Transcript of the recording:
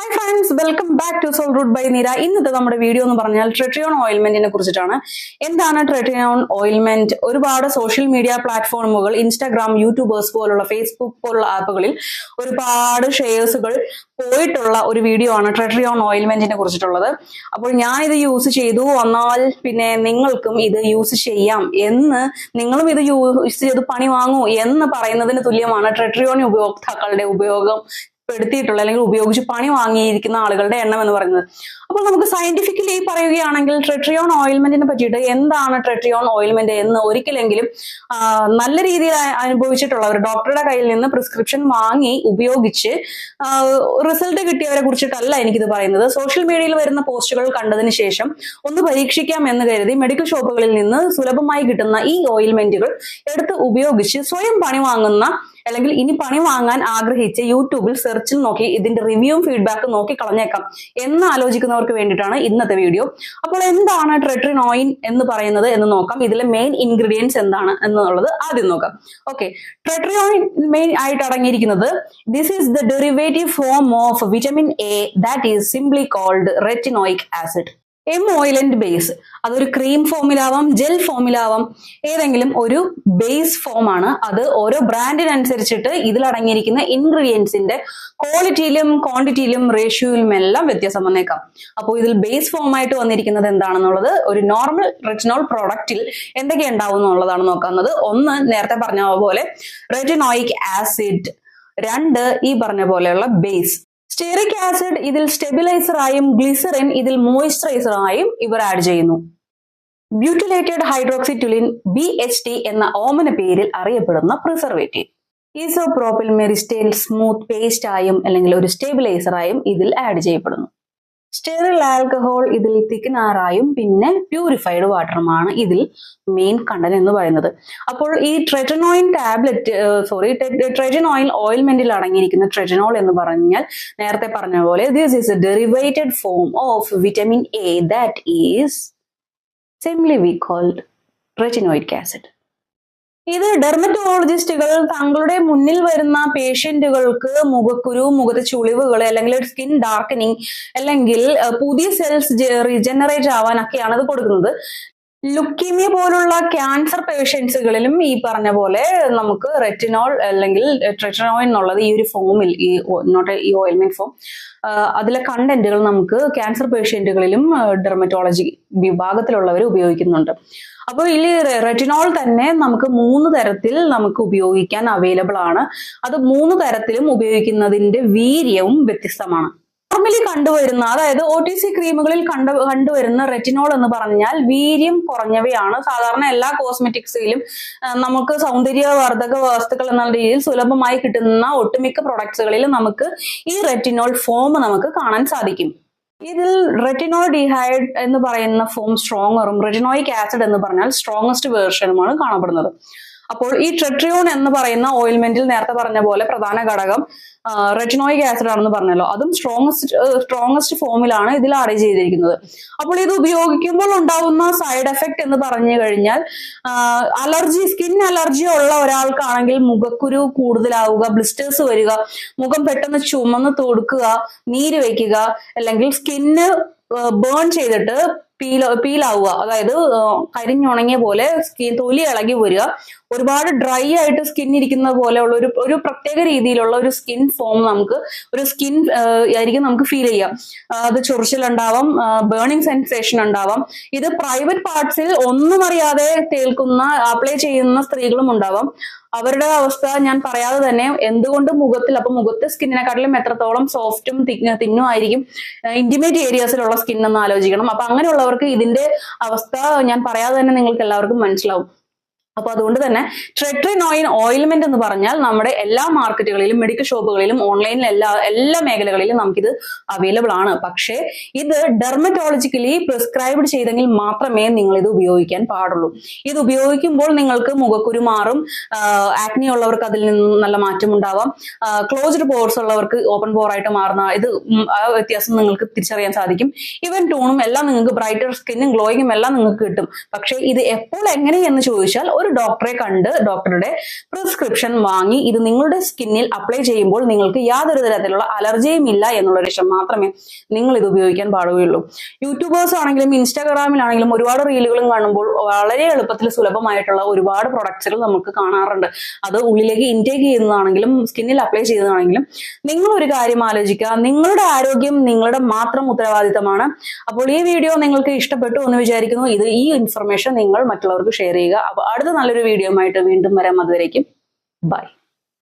Hi friends, welcome back to Soul Root by Neera. ഇന്നത്തെ നമ്മുടെ video എന്ന് പറഞ്ഞാൽ ട്രെട്രിയോൺ ഓയിൽമെന്റിനെ കുറിച്ചിട്ടാണ്. എന്താണ് ട്രെട്രിയോൺ ഓയിൽമെന്റ്? ഒരുപാട് സോഷ്യൽ മീഡിയ പ്ലാറ്റ്ഫോമുകൾ, ഇൻസ്റ്റാഗ്രാം, യൂട്യൂബേഴ്സ് പോലുള്ള, ഫേസ്ബുക്ക് പോലുള്ള ആപ്പുകളിൽ ഒരുപാട് ഷെയർസുകൾ പോയിട്ടുള്ള ഒരു വീഡിയോ ആണ് ട്രെട്രിയോൺ ഓയിൽമെന്റിനെ കുറിച്ചിട്ടുള്ളത്. അപ്പോൾ ഞാൻ ഇത് യൂസ് ചെയ്തു, എന്നാൽ പിന്നെ നിങ്ങൾക്കും ഇത് യൂസ് ചെയ്യാം എന്ന്, നിങ്ങളും ഇത് യൂസ് ചെയ്ത് പണി വാങ്ങൂ എന്ന് പറയുന്നതിന് തുല്യമാണ് ട്രെട്രിയോൺ ഉപയോക്താക്കളുടെ ഉപയോഗപ്പെടുത്തിയിട്ടുള്ള അല്ലെങ്കിൽ ഉപയോഗിച്ച് പണി വാങ്ങിയിരിക്കുന്ന ആളുകളുടെ എണ്ണം എന്ന് പറയുന്നത്. അപ്പോൾ നമുക്ക് സയന്റിഫിക്കലി പറയുകയാണെങ്കിൽ ട്രെട്രിയോൺ ഓയിൽമെന്റിനെ പറ്റിയിട്ട് എന്താണ് ട്രെട്രിയോൺ ഓയിൽമെന്റ് എന്ന് ഒരിക്കലെങ്കിലും നല്ല രീതിയിൽ അനുഭവിച്ചിട്ടുള്ള ഒരു ഡോക്ടറുടെ കയ്യിൽ നിന്ന് പ്രിസ്ക്രിപ്ഷൻ വാങ്ങി ഉപയോഗിച്ച് റിസൾട്ട് കിട്ടിയവരെ കുറിച്ചിട്ടല്ല എനിക്കിത് പറയുന്നത്. സോഷ്യൽ മീഡിയയിൽ വരുന്ന പോസ്റ്റുകൾ കണ്ടതിന് ശേഷം ഒന്ന് പരീക്ഷിക്കാം എന്ന് കരുതി മെഡിക്കൽ ഷോപ്പുകളിൽ നിന്ന് സുലഭമായി കിട്ടുന്ന ഈ ഓയിൽമെന്റുകൾ എടുത്ത് ഉപയോഗിച്ച് സ്വയം പണി വാങ്ങുന്ന, അല്ലെങ്കിൽ ഇനി പണി വാങ്ങാൻ ആഗ്രഹിച്ച് യൂട്യൂബിൽ സെർച്ചിൽ നോക്കി ഇതിന്റെ റിവ്യൂവും ഫീഡ്ബാക്കും നോക്കി കളഞ്ഞേക്കാം എന്ന് ആലോചിക്കുന്നവർക്ക് വേണ്ടിയിട്ടാണ് ഇന്നത്തെ വീഡിയോ. അപ്പോൾ എന്താണ് ട്രെട്രിനോയിൻ എന്ന് പറയുന്നത് എന്ന് നോക്കാം. ഇതിലെ മെയിൻ ഇൻഗ്രീഡിയൻസ് എന്താണ് എന്നുള്ളത് ആദ്യം നോക്കാം. ഓക്കെ, ട്രെട്രിനോയിൻ മെയിൻ ആയിട്ട് അടങ്ങിയിരിക്കുന്നത്, this is the derivative form of vitamin A that is simply called retinoic acid. Emollient base, അതൊരു ക്രീം ഫോമിലാവാം, ജെൽ ഫോമിലാവാം, ഏതെങ്കിലും ഒരു ബേസ് ഫോം ആണ്. അത് ഓരോ ബ്രാൻഡിനനുസരിച്ചിട്ട് ഇതിലടങ്ങിയിരിക്കുന്ന ഇൻഗ്രീഡിയൻസിന്റെ ക്വാളിറ്റിയിലും ക്വാണ്ടിറ്റിയിലും റേഷ്യോയിലും എല്ലാം വ്യത്യാസം വന്നേക്കാം. അപ്പോൾ ഇതിൽ ബേസ് ഫോം ആയിട്ട് വന്നിരിക്കുന്നത് എന്താണെന്നുള്ളത്, ഒരു നോർമൽ റെറ്റിനോൾ പ്രോഡക്റ്റിൽ എന്തൊക്കെ ഉണ്ടാവും എന്നുള്ളതാണ് നോക്കുന്നത്. ഒന്ന്, നേരത്തെ പറഞ്ഞ പോലെ റെറ്റിനോയിക് ആസിഡ്. രണ്ട്, ഈ പറഞ്ഞ പോലെയുള്ള ബേസ്. സ്റ്റെറിക് ആസിഡ് ഇതിൽ സ്റ്റെബിലൈസറായും, ഗ്ലിസറിൻ ഇതിൽ മോയിസ്ചറൈസറായും ഇവർ ആഡ് ചെയ്യുന്നു. ബ്യൂട്ടിലേറ്റഡ് ഹൈഡ്രോക്സിറ്റുലിൻ BHT എന്ന ഓമന പേരിൽ അറിയപ്പെടുന്ന പ്രിസർവേറ്റീവ്. ഈസോപ്രോപ്പിൽ മെറിസ്റ്റേൽ സ്മൂത്ത് പേസ്റ്റ് ആയും അല്ലെങ്കിൽ ഒരു സ്റ്റെബിലൈസറായും ഇതിൽ ആഡ് ചെയ്യപ്പെടുന്നു. സ്റ്റെറിൽ ആൽക്കഹോൾ ഇതിൽ തിക്കനാറായും പിന്നെ പ്യൂരിഫൈഡ് വാട്ടറുമാണ് ഇതിൽ മെയിൻ കണ്ടന്റ് എന്ന് പറയുന്നത്. അപ്പോൾ ഈ ട്രെട്രിനോയിൻ ട്രെട്രിനോയിൻ ഓയിൽമെന്റിൽ അടങ്ങിയിരിക്കുന്ന ട്രെട്രിനോൾ എന്ന് പറഞ്ഞാൽ നേരത്തെ പറഞ്ഞ പോലെ this is a derivated form of vitamin A that is simply we called retinoic acid. ഇത് ഡെർമറ്റോളജിസ്റ്റുകൾ തങ്ങളുടെ മുന്നിൽ വരുന്ന പേഷ്യന്റുകൾക്ക് മുഖക്കുരു, മുഖത്തെ ചുളിവുകൾ, അല്ലെങ്കിൽ സ്കിൻ ഡാർക്കനിങ്, അല്ലെങ്കിൽ പുതിയ സെൽസ് റീജനറേറ്റ് ആവാനൊക്കെയാണ് ഇത് കൊടുക്കുന്നത്. ലുക്കീമിയ പോലുള്ള ക്യാൻസർ പേഷ്യൻസുകളിലും ഈ പറഞ്ഞ പോലെ നമുക്ക് റെറ്റിനോൾ അല്ലെങ്കിൽ ട്രെട്രിനോയിൻ എന്നുള്ളത് ഈ ഒരു ഫോമിൽ, ഈ ഓയിൽമെന്റ് ഫോം, അതിലെ കണ്ടന്റുകൾ നമുക്ക് ക്യാൻസർ പേഷ്യന്റുകളിലും ഡെർമറ്റോളജി വിഭാഗത്തിലുള്ളവർ ഉപയോഗിക്കുന്നുണ്ട്. അപ്പോൾ ഈ റെറ്റിനോൾ തന്നെ നമുക്ക് 3 തരത്തിൽ നമുക്ക് ഉപയോഗിക്കാൻ അവൈലബിൾ ആണ്. അത് 3 തരത്തിലും ഉപയോഗിക്കുന്നതിന്റെ വീര്യവും വ്യത്യസ്തമാണ്. നോർമലി കണ്ടുവരുന്ന, അതായത് OTC ക്രീമുകളിൽ കണ്ടുവരുന്ന റെറ്റിനോൾ എന്ന് പറഞ്ഞാൽ വീര്യം കുറഞ്ഞവയാണ്. സാധാരണ എല്ലാ കോസ്മെറ്റിക്സിലും നമുക്ക് സൗന്ദര്യവർദ്ധക വസ്തുക്കൾ എന്ന രീതിയിൽ സുലഭമായി കിട്ടുന്ന ഒട്ടുമിക്ക പ്രൊഡക്ട്സുകളിലും നമുക്ക് ഈ റെറ്റിനോൾ ഫോം നമുക്ക് കാണാൻ സാധിക്കും. ഇതിൽ റെറ്റിനോൾ ഡിഹൈഡ് എന്ന് പറയുന്ന ഫോം സ്ട്രോങ്ങറും റെറ്റിനോയിക് ആസിഡ് എന്ന് പറഞ്ഞാൽ സ്ട്രോങ്ങസ്റ്റ് വേർഷനുമാണ് കാണപ്പെടുന്നത്. അപ്പോൾ ഈ ട്രെട്രിയോൺ എന്ന് പറയുന്ന ഓയിൽമെന്റിൽ നേരത്തെ പറഞ്ഞ പോലെ പ്രധാന ഘടകം റെറ്റിനോയിക് ആസിഡ് ആണെന്ന് പറഞ്ഞല്ലോ, അതും സ്ട്രോങ്ങസ്റ്റ് ഫോമിലാണ് ഇതിൽ ആഡ് ചെയ്തിരിക്കുന്നത്. അപ്പോൾ ഇത് ഉപയോഗിക്കുമ്പോൾ ഉണ്ടാവുന്ന സൈഡ് എഫക്ട് എന്ന് പറഞ്ഞു കഴിഞ്ഞാൽ, സ്കിൻ അലർജി ഉള്ള ഒരാൾക്കാണെങ്കിൽ മുഖക്കുരു കൂടുതലാവുക, ബ്ലിസ്റ്റേഴ്സ് വരിക, മുഖം പെട്ടെന്ന് ചുമന്ന് തൊടുക്കുക, നീര് വയ്ക്കുക, അല്ലെങ്കിൽ സ്കിന്ന് ബേൺ ചെയ്തിട്ട് പീലാവുക, അതായത് കരിഞ്ഞുണങ്ങിയ പോലെ തൊലി ഇളകി വരിക, ഒരുപാട് ഡ്രൈ ആയിട്ട് സ്കിൻ ഇരിക്കുന്ന പോലെയുള്ള ഒരു പ്രത്യേക രീതിയിലുള്ള ഒരു സ്കിൻ ഫോം, ആയിരിക്കും നമുക്ക് ഫീൽ ചെയ്യാം. അത് ചൊറിച്ചിലുണ്ടാവാം, ബേണിംഗ് സെൻസേഷൻ ഉണ്ടാവാം. ഇത് പ്രൈവറ്റ് പാർട്സിൽ ഒന്നും അറിയാതെ അപ്ലൈ ചെയ്യുന്ന സ്ത്രീകളും ഉണ്ടാവാം. അവരുടെ അവസ്ഥ ഞാൻ പറയാതെ തന്നെ എന്തുകൊണ്ട് മുഖത്തെ സ്കിന്നിനെക്കാട്ടിലും എത്രത്തോളം സോഫ്റ്റും തിന്നും ആയിരിക്കും ഇന്റിമേറ്റ് ഏരിയാസിലുള്ള സ്കിൻ എന്ന് ആലോചിക്കണം. അപ്പൊ അങ്ങനെയുള്ളവർക്ക് ഇതിന്റെ അവസ്ഥ ഞാൻ പറയാതെ തന്നെ നിങ്ങൾക്ക് എല്ലാവർക്കും മനസ്സിലാവും. അപ്പൊ അതുകൊണ്ട് തന്നെ ട്രെട്രിനോയിൻ ഓയിൽമെന്റ് എന്ന് പറഞ്ഞാൽ നമ്മുടെ എല്ലാ മാർക്കറ്റുകളിലും, മെഡിക്കൽ ഷോപ്പുകളിലും, ഓൺലൈനിൽ എല്ലാ മേഖലകളിലും നമുക്കിത് അവൈലബിൾ ആണ്. പക്ഷേ ഇത് ഡെർമറ്റോളജിക്കലി പ്രിസ്ക്രൈബ്ഡ് ചെയ്തെങ്കിൽ മാത്രമേ നിങ്ങൾ ഇത് ഉപയോഗിക്കാൻ പാടുള്ളൂ. ഇത് ഉപയോഗിക്കുമ്പോൾ നിങ്ങൾക്ക് മുഖക്കുരു മാറും, ആക്നി ഉള്ളവർക്ക് അതിൽ നിന്ന് നല്ല മാറ്റം ഉണ്ടാവാം, ക്ലോസ്ഡ് പോർസ് ഉള്ളവർക്ക് ഓപ്പൺ പോർ ആയിട്ട് മാറുന്ന ആ വ്യത്യാസം നിങ്ങൾക്ക് തിരിച്ചറിയാൻ സാധിക്കും. ഇവൻ ടൂണും എല്ലാം നിങ്ങൾക്ക്, ബ്രൈറ്റർ സ്കിന്നും ഗ്ലോയിങ്ങും എല്ലാം നിങ്ങൾക്ക് കിട്ടും. പക്ഷേ ഇത് എപ്പോൾ എങ്ങനെയെന്ന് ചോദിച്ചാൽ ഒരു ഡോക്ടറെ കണ്ട് ഡോക്ടറുടെ പ്രിസ്ക്രിപ്ഷൻ വാങ്ങി ഇത് നിങ്ങളുടെ സ്കിന്നിൽ അപ്ലൈ ചെയ്യുമ്പോൾ നിങ്ങൾക്ക് യാതൊരു തരത്തിലുള്ള അലർജിയും ഇല്ല എന്നുള്ള ലക്ഷ്യം മാത്രമേ നിങ്ങൾ ഇത് ഉപയോഗിക്കാൻ പാടുകയുള്ളൂ. യൂട്യൂബേഴ്സ് ആണെങ്കിലും ഇൻസ്റ്റാഗ്രാമിലാണെങ്കിലും ഒരുപാട് റീലുകളും കാണുമ്പോൾ വളരെ എളുപ്പത്തിൽ സുലഭമായിട്ടുള്ള ഒരുപാട് പ്രൊഡക്ട്സുകൾ നമുക്ക് കാണാറുണ്ട്. അത് ഉള്ളിലേക്ക് ഇൻടേക്ക് ചെയ്യുന്നതാണെങ്കിലും സ്കിന്നിൽ അപ്ലൈ ചെയ്യുന്നതാണെങ്കിലും നിങ്ങൾ ഒരു കാര്യം ആലോചിക്കുക, നിങ്ങളുടെ ആരോഗ്യം നിങ്ങളുടെ മാത്രം ഉത്തരവാദിത്തമാണ്. അപ്പോൾ ഈ വീഡിയോ നിങ്ങൾക്ക് ഇഷ്ടപ്പെട്ടു എന്ന് വിചാരിക്കുന്നു. ഈ ഇൻഫർമേഷൻ നിങ്ങൾ മറ്റുള്ളവർക്ക് ഷെയർ ചെയ്യുക. അപ്പോൾ അടുത്ത നല്ലൊരു വീഡിയോ ആയിട്ട് വീണ്ടും വരാം. അതുവരേക്കും ബൈ.